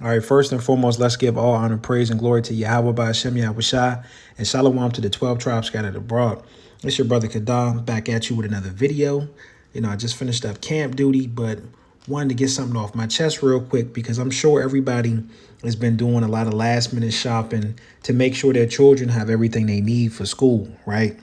All right, first and foremost, let's give all honor, praise, and glory to Yahweh by Hashem Yahweh Shai, and shalom to the 12 tribes scattered abroad. It's your brother Kadam back at you with another video. I just finished up camp duty, but wanted to get something off my chest real quick because I'm sure everybody has been doing a lot of last minute shopping to make sure their children have everything they need for school, right?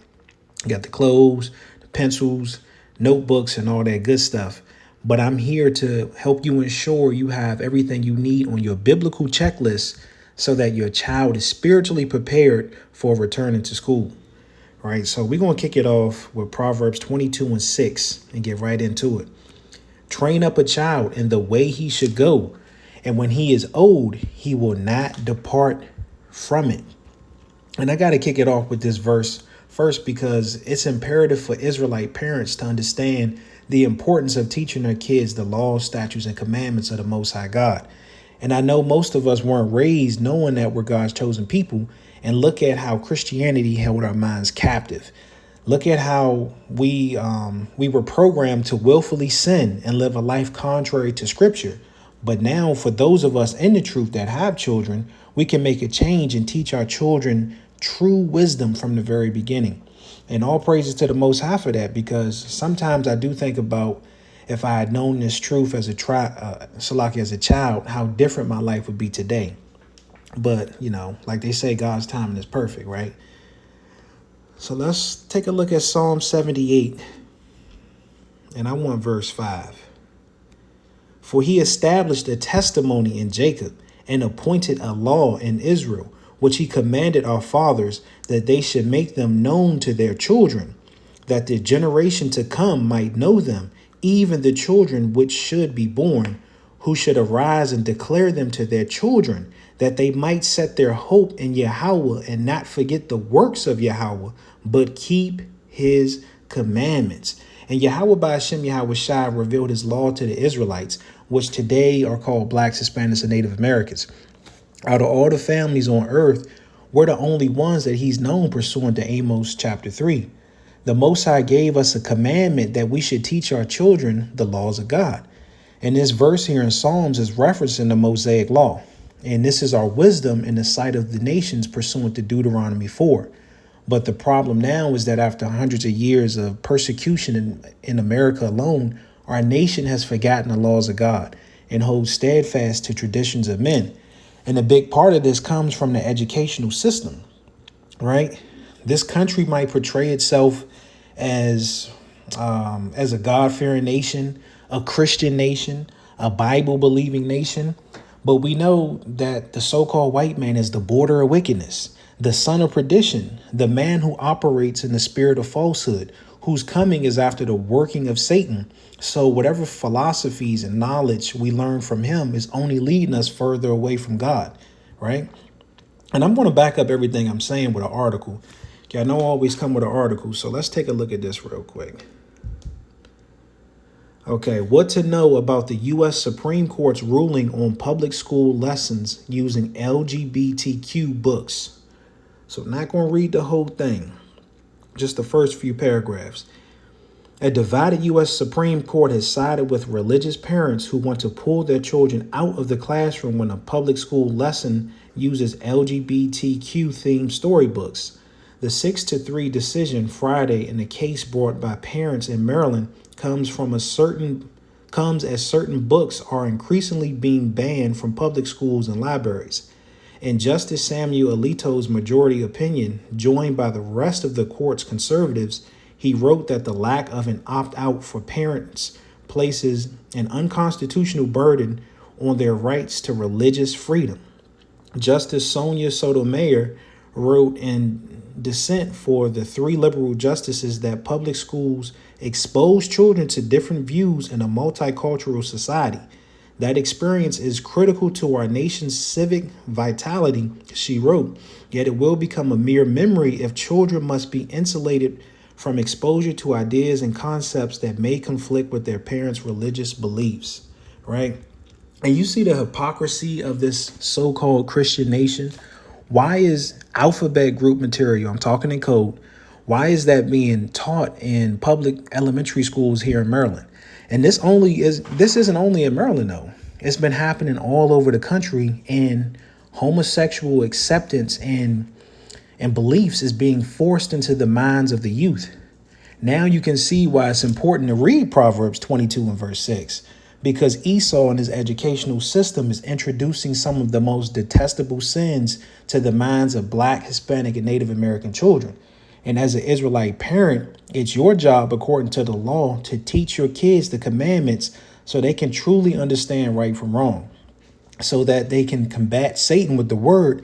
You got the clothes, the pencils, notebooks, and all that good stuff. But I'm here to help you ensure you have everything you need on your biblical checklist so that your child is spiritually prepared for returning to school. All right, so we're going to kick it off with Proverbs 22:6 and get right into it. Train up a child in the way he should go, and when he is old, he will not depart from it. And I got to kick it off with this verse first because it's imperative for Israelite parents to understand the importance of teaching their kids the laws, statutes, and commandments of the Most High God. And I know most of us weren't raised knowing that we're God's chosen people. And look at how Christianity held our minds captive. Look at how we were programmed to willfully sin and live a life contrary to Scripture. But now, for those of us in the truth that have children, we can make a change and teach our children true wisdom from the very beginning. And all praises to the Most High for that, because sometimes I do think about if I had known this truth as a child, how different my life would be today. But, like they say, God's timing is perfect, right? So let's take a look at Psalm 78, and I want verse 5. For he established a testimony in Jacob and appointed a law in Israel, which he commanded our fathers, that they should make them known to their children, that the generation to come might know them, even the children which should be born, who should arise and declare them to their children, that they might set their hope in Yahweh and not forget the works of Yahweh, but keep his commandments. And Yahweh by Hashem Yahweh Shai revealed his law to the Israelites, which today are called Blacks, Hispanics, and Native Americans. Out of all the families on earth, we're the only ones that he's known pursuant to Amos chapter 3. The Most High gave us a commandment that we should teach our children the laws of God. And this verse here in Psalms is referencing the Mosaic law. And this is our wisdom in the sight of the nations pursuant to Deuteronomy 4. But the problem now is that after hundreds of years of persecution in America alone, our nation has forgotten the laws of God and holds steadfast to traditions of men. And a big part of this comes from the educational system, right? This country might portray itself as a God-fearing nation, a Christian nation, a Bible-believing nation. But we know that the so-called white man is the border of wickedness, the son of perdition, the man who operates in the spirit of falsehood, whose coming is after the working of Satan. So whatever philosophies and knowledge we learn from him is only leading us further away from God, right? And I'm going to back up everything I'm saying with an article. Okay, I know I always come with an article, so let's take a look at this real quick. Okay, what to know about the U.S. Supreme Court's ruling on public school lessons using LGBTQ books. So I'm not going to read the whole thing, just the first few paragraphs. A divided U.S. Supreme Court has sided with religious parents who want to pull their children out of the classroom when a public school lesson uses LGBTQ-themed storybooks. The 6-3 decision Friday in a case brought by parents in Maryland comes as certain books are increasingly being banned from public schools and libraries. In Justice Samuel Alito's majority opinion, joined by the rest of the court's conservatives, he wrote that the lack of an opt-out for parents places an unconstitutional burden on their rights to religious freedom. Justice Sonia Sotomayor wrote in dissent for the 3 liberal justices that public schools expose children to different views in a multicultural society. That experience is critical to our nation's civic vitality, she wrote, yet it will become a mere memory if children must be insulated from exposure to ideas and concepts that may conflict with their parents' religious beliefs, right? And you see the hypocrisy of this so-called Christian nation. Why is alphabet group material, I'm talking in code, why is that being taught in public elementary schools here in Maryland? And this isn't only in Maryland, though. It's been happening all over the country, and homosexual acceptance and beliefs is being forced into the minds of the youth. Now you can see why it's important to read Proverbs 22 and verse 6, because Esau and his educational system is introducing some of the most detestable sins to the minds of Black, Hispanic, and Native American children. And as an Israelite parent, it's your job, according to the law, to teach your kids the commandments so they can truly understand right from wrong, so that they can combat Satan with the word,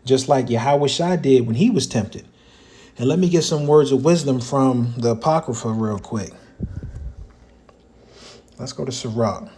just like Yahweh Shai did when he was tempted. And let me get some words of wisdom from the Apocrypha real quick. Let's go to Sirach.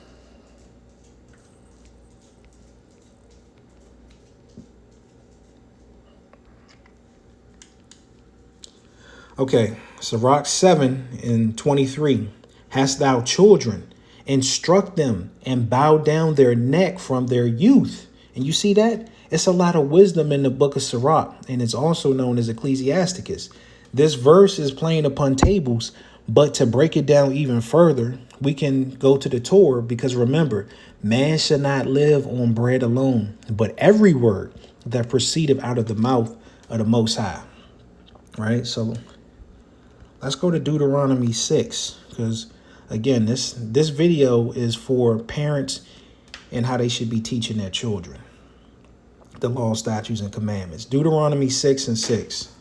Okay, Sirach 7 and 23. Hast thou children? Instruct them and bow down their neck from their youth. And you see that? It's a lot of wisdom in the book of Sirach, and it's also known as Ecclesiasticus. This verse is playing upon tables, but to break it down even further, we can go to the Torah, because remember, man shall not live on bread alone, but every word that proceedeth out of the mouth of the Most High. Right? So let's go to Deuteronomy 6, because again, this video is for parents and how they should be teaching their children the law, statutes, and commandments. Deuteronomy 6 and 6.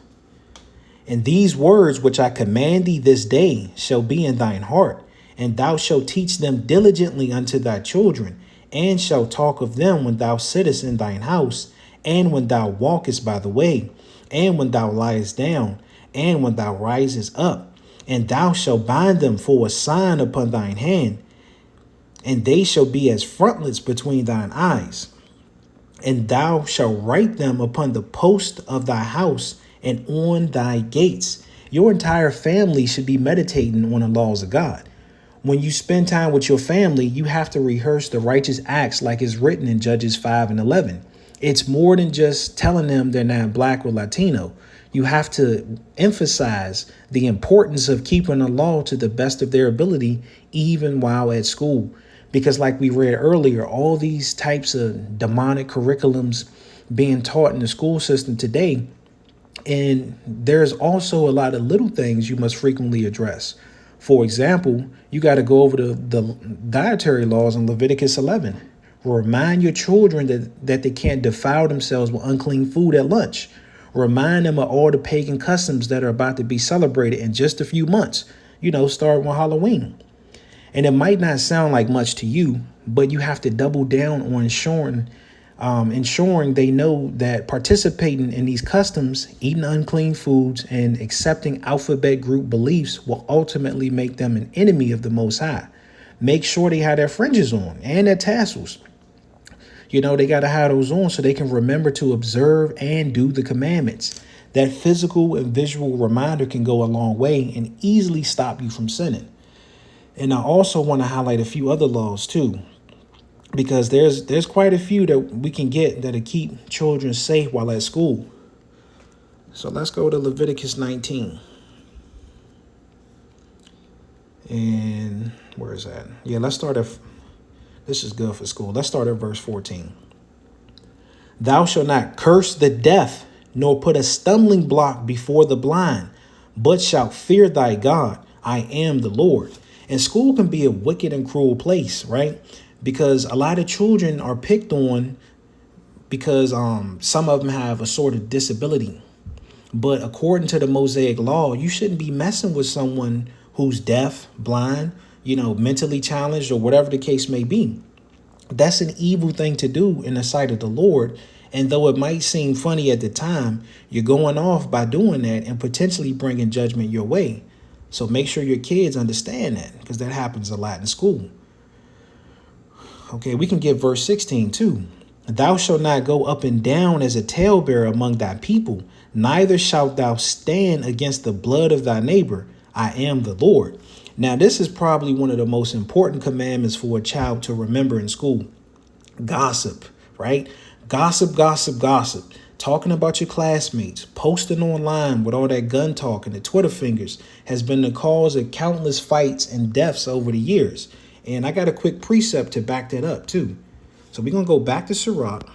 And these words which I command thee this day shall be in thine heart, and thou shalt teach them diligently unto thy children, and shalt talk of them when thou sittest in thine house, and when thou walkest by the way, and when thou liest down, and when thou risest up. And thou shalt bind them for a sign upon thine hand, and they shall be as frontlets between thine eyes. And thou shalt write them upon the post of thy house and on thy gates. Your entire family should be meditating on the laws of God. When you spend time with your family, you have to rehearse the righteous acts like it's written in Judges 5 and 11. It's more than just telling them they're not Black or Latino. You have to emphasize the importance of keeping the law to the best of their ability, even while at school. Because like we read earlier, all these types of demonic curriculums being taught in the school system today. And there's also a lot of little things you must frequently address. For example, you got to go over the dietary laws in Leviticus 11. Remind your children that they can't defile themselves with unclean food at lunch. Remind them of all the pagan customs that are about to be celebrated in just a few months, starting with Halloween. And it might not sound like much to you, but you have to double down on ensuring they know that participating in these customs, eating unclean foods, and accepting alphabet group beliefs will ultimately make them an enemy of the Most High. Make sure they have their fringes on and their tassels. They got to have those on so they can remember to observe and do the commandments. That physical and visual reminder can go a long way and easily stop you from sinning. And I also want to highlight a few other laws too, because there's quite a few that we can get that'll keep children safe while at school. So let's go to Leviticus 19. And where is that? Yeah, let's start at, this is good for school. Let's start at verse 14. Thou shalt not curse the deaf, nor put a stumbling block before the blind, but shalt fear thy God. I am the Lord. And school can be a wicked and cruel place, right? Because a lot of children are picked on because some of them have a sort of disability. But according to the Mosaic law, you shouldn't be messing with someone who's deaf, blind, mentally challenged, or whatever the case may be. That's an evil thing to do in the sight of the Lord. And though it might seem funny at the time, you're going off by doing that and potentially bringing judgment your way. So make sure your kids understand that, because that happens a lot in school. Okay, we can get verse 16 too. Thou shalt not go up and down as a talebearer among thy people, neither shalt thou stand against the blood of thy neighbor. I am the Lord. Now, this is probably one of the most important commandments for a child to remember in school. Gossip, right? Gossip, gossip, gossip. Talking about your classmates, posting online with all that gun talk and the Twitter fingers has been the cause of countless fights and deaths over the years. And I got a quick precept to back that up too. So we're going to go back to Sirach,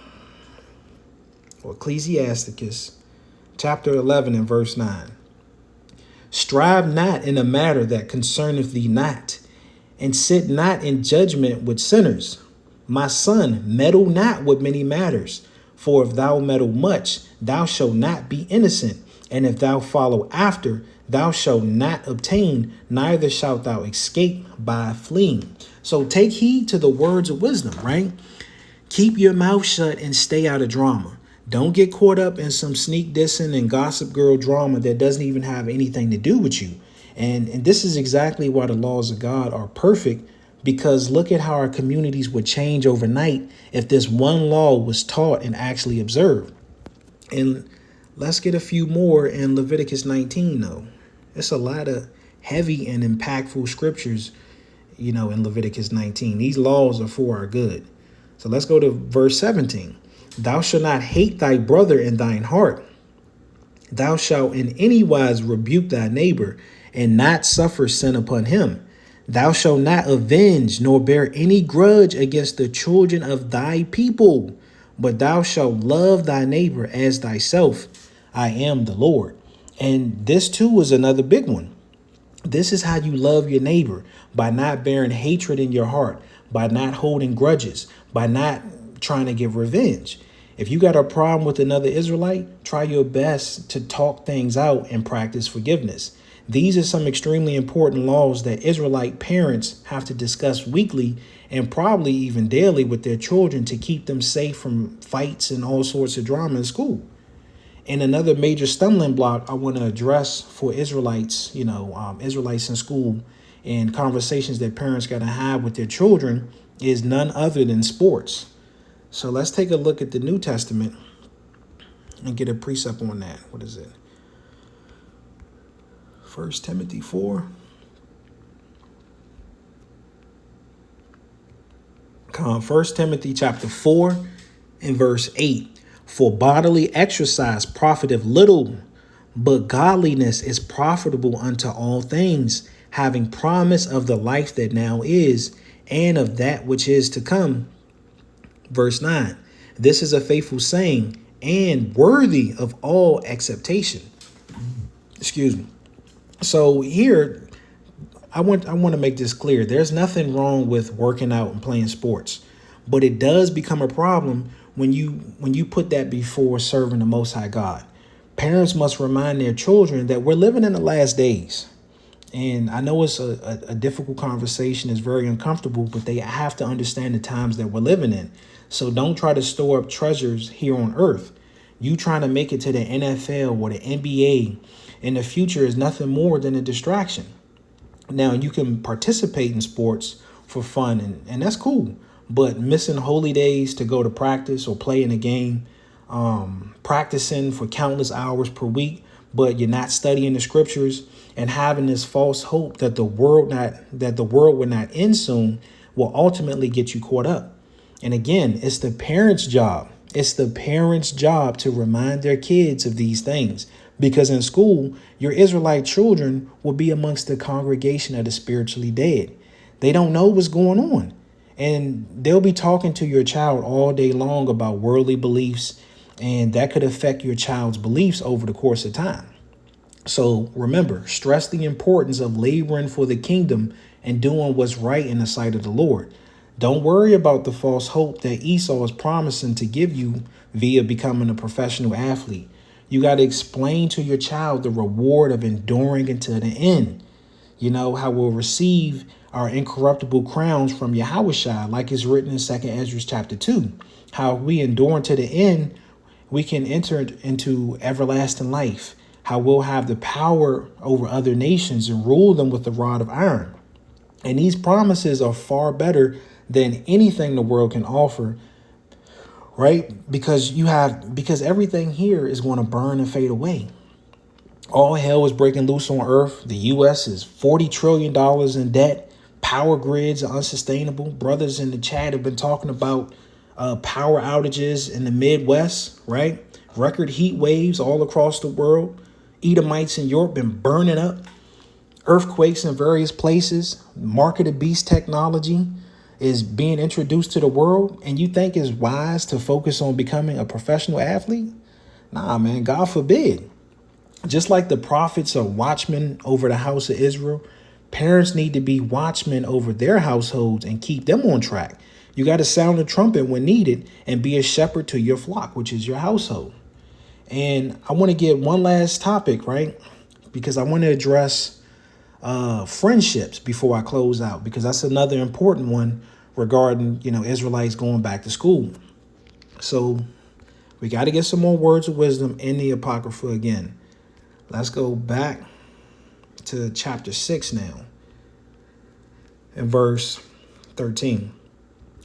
or Ecclesiasticus, chapter 11 and verse 9. Strive not in a matter that concerneth thee not, and sit not in judgment with sinners. My son, meddle not with many matters, for if thou meddle much, thou shalt not be innocent. And if thou follow after, thou shalt not obtain, neither shalt thou escape by fleeing. So take heed to the words of wisdom, right? Keep your mouth shut and stay out of drama. Don't get caught up in some sneak dissing and gossip girl drama that doesn't even have anything to do with you. And this is exactly why the laws of God are perfect, because look at how our communities would change overnight if this one law was taught and actually observed. And let's get a few more in Leviticus 19, though. It's a lot of heavy and impactful scriptures, in Leviticus 19. These laws are for our good. So let's go to verse 17. Thou shalt not hate thy brother in thine heart. Thou shalt in any wise rebuke thy neighbor, and not suffer sin upon him. Thou shalt not avenge nor bear any grudge against the children of thy people, but thou shalt love thy neighbor as thyself. I am the Lord. And this too is another big one. This is how you love your neighbor, by not bearing hatred in your heart, by not holding grudges, by not trying to get revenge. If you got a problem with another Israelite, try your best to talk things out and practice forgiveness. These are some extremely important laws that Israelite parents have to discuss weekly and probably even daily with their children to keep them safe from fights and all sorts of drama in school. And another major stumbling block I want to address for Israelites, Israelites in school and conversations that parents got to have with their children is none other than sports. So let's take a look at the New Testament and get a precept on that. What is it? 1 Timothy 4. 1 Timothy chapter 4 and verse 8. For bodily exercise profiteth little, but godliness is profitable unto all things, having promise of the life that now is, and of that which is to come. Verse 9. This is a faithful saying, and worthy of all acceptation. Excuse me. So here, I want to make this clear. There's nothing wrong with working out and playing sports, but it does become a problem when you put that before serving the Most High God. Parents must remind their children that we're living in the last days. And I know it's a difficult conversation. It's very uncomfortable, but they have to understand the times that we're living in. So don't try to store up treasures here on earth. You trying to make it to the NFL or the NBA in the future is nothing more than a distraction. Now, you can participate in sports for fun, and that's cool. But missing holy days to go to practice or play in a game, practicing for countless hours per week, but you're not studying the scriptures and having this false hope that the world will not end soon will ultimately get you caught up. And again, it's the parents' job. It's the parents' job to remind their kids of these things, because in school, your Israelite children will be amongst the congregation of the spiritually dead. They don't know what's going on. And they'll be talking to your child all day long about worldly beliefs, and that could affect your child's beliefs over the course of time. So remember, stress the importance of laboring for the kingdom and doing what's right in the sight of the Lord. Don't worry about the false hope that Esau is promising to give you via becoming a professional athlete. You got to explain to your child the reward of enduring until the end. You know, how we'll receive our incorruptible crowns from Yahushua, like it's written in 2 Ezra chapter 2. How we endure to the end, we can enter into everlasting life. How we'll have the power over other nations and rule them with the rod of iron. And these promises are far better than anything the world can offer, right? Because everything here is going to burn and fade away. All hell is breaking loose on earth. The U.S. is $40 trillion in debt. Power grids are unsustainable. Brothers in the chat have been talking about power outages in the Midwest, right? Record heat waves all across the world. Edomites in Europe been burning up. Earthquakes in various places, mark of the beast technology is being introduced to the world, and you think it's wise to focus on becoming a professional athlete? Nah, man, God forbid. Just like the prophets are watchmen over the house of Israel, parents need to be watchmen over their households and keep them on track. You got to sound the trumpet when needed and be a shepherd to your flock, which is your household. And I want to get one last topic, right? Because I want to address friendships before I close out, because that's another important one regarding, Israelites going back to school. So we got to get some more words of wisdom in the Apocrypha again. Let's go back to chapter 6 now, in verse 13.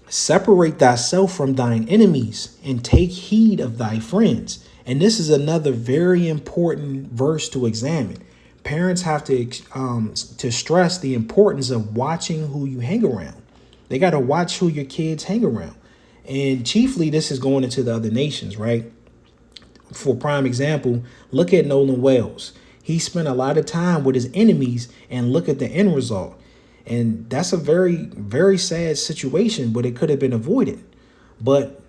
Separate thyself from thine enemies and take heed of thy friends. And this is another very important verse to examine. Parents have to stress the importance of watching who you hang around. They got to watch who your kids hang around. And chiefly, this is going into the other nations, right? For prime example, look at Nolan Wells. He spent a lot of time with his enemies, and look at the end result. And that's a very, very sad situation, but it could have been avoided. But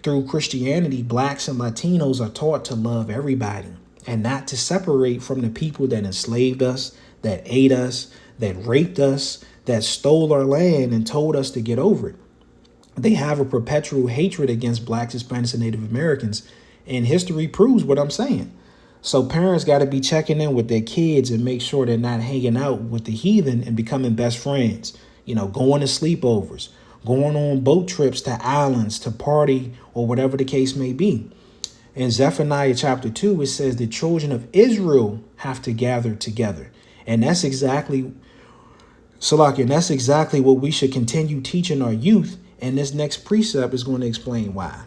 through Christianity, blacks and Latinos are taught to love everybody and not to separate from the people that enslaved us, that ate us, that raped us, that stole our land and told us to get over it. They have a perpetual hatred against blacks, Hispanics, and Native Americans. And history proves what I'm saying. So parents got to be checking in with their kids and make sure they're not hanging out with the heathen and becoming best friends, going to sleepovers, going on boat trips to islands to party or whatever the case may be. In Zephaniah chapter 2, it says the children of Israel have to gather together. And that's exactly, Salaki, and that's exactly what we should continue teaching our youth. And this next precept is going to explain why.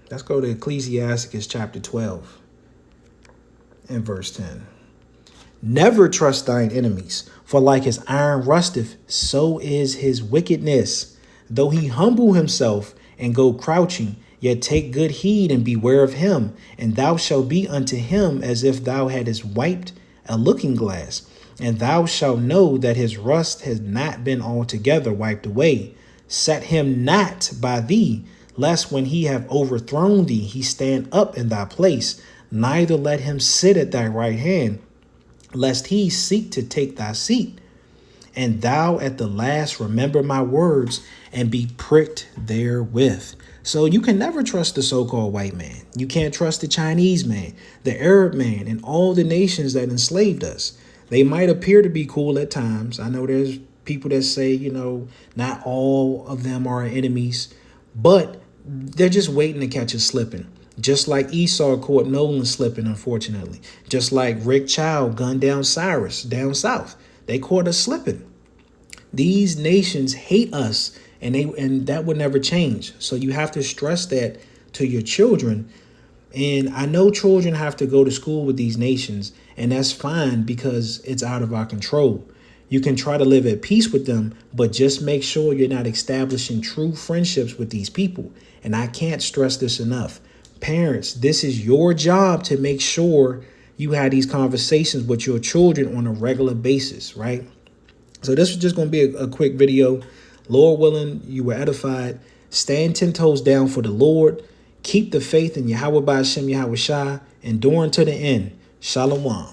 Let's go to Ecclesiasticus chapter 12 and verse 10. Never trust thine enemies, for like as iron rusteth, so is his wickedness. Though he humble himself and go crouching, yet take good heed and beware of him, and thou shalt be unto him as if thou hadst wiped a looking glass, and thou shalt know that his rust has not been altogether wiped away. Set him not by thee, lest when he have overthrown thee, he stand up in thy place. Neither let him sit at thy right hand, lest he seek to take thy seat. And thou at the last remember my words and be pricked therewith. So you can never trust the so-called white man. You can't trust the Chinese man, the Arab man, and all the nations that enslaved us. They might appear to be cool at times. I know there's people that say, not all of them are our enemies, but they're just waiting to catch us slipping. Just like Esau caught Nolan slipping, unfortunately. Just like Rick Chow gunned down Cyrus down south. They caught us slipping. These nations hate us, and that would never change. So you have to stress that to your children. And I know children have to go to school with these nations, and that's fine because it's out of our control. You can try to live at peace with them, but just make sure you're not establishing true friendships with these people. And I can't stress this enough. Parents, this is your job to make sure you have these conversations with your children on a regular basis, right? So this was just going to be a quick video. Lord willing, you were edified. Stand 10 toes down for the Lord. Keep the faith in Yahweh by Hashem Yahweh Shai, enduring to the end. Shalom.